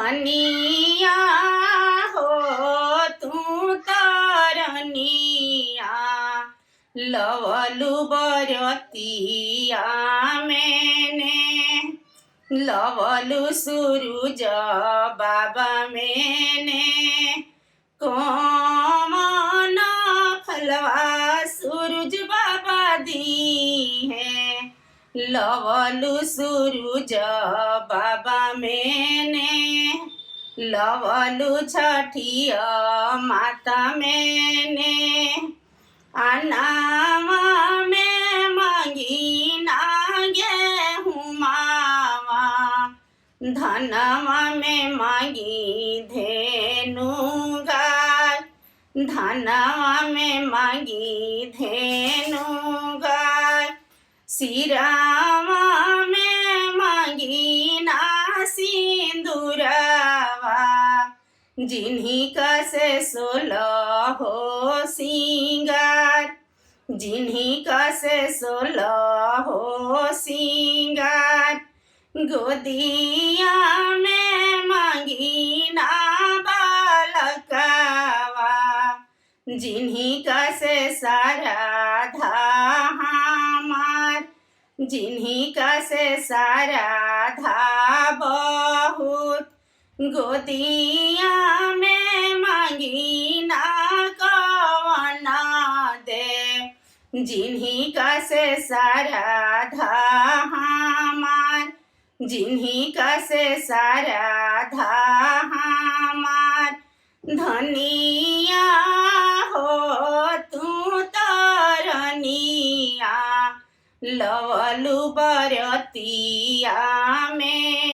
धनिया हो तू तरनिया लवलु बरतिया मैंने लवलु सूरज बाबा मैंने कौन फलवा सूरज बाबा दी है लवलु सूरज बाबा मैंने लवलु छठिया माता मैंने अनामा में मांगी ना गेहूँ मावा धनमा में मांगी धेनु गाय धनमा में मांगी धेनु गाय सिरामा में मांगी ना सिंदूरवा जिन्हीं का से 16 हो सिंगार जिन्हीं का से 16 हो सिंगार गोदिया में मांगी ना बालकवा जिन्हीं का से सारा धा हमार जिन्हीं का से सारा धा बहुत गोदिया में मांगी ना कवना दे जिन्हीं का से सारा धा हमार जिन्हीं का से सारा धा हमार धनिया हो तू तरनिया लवलु बरतिया में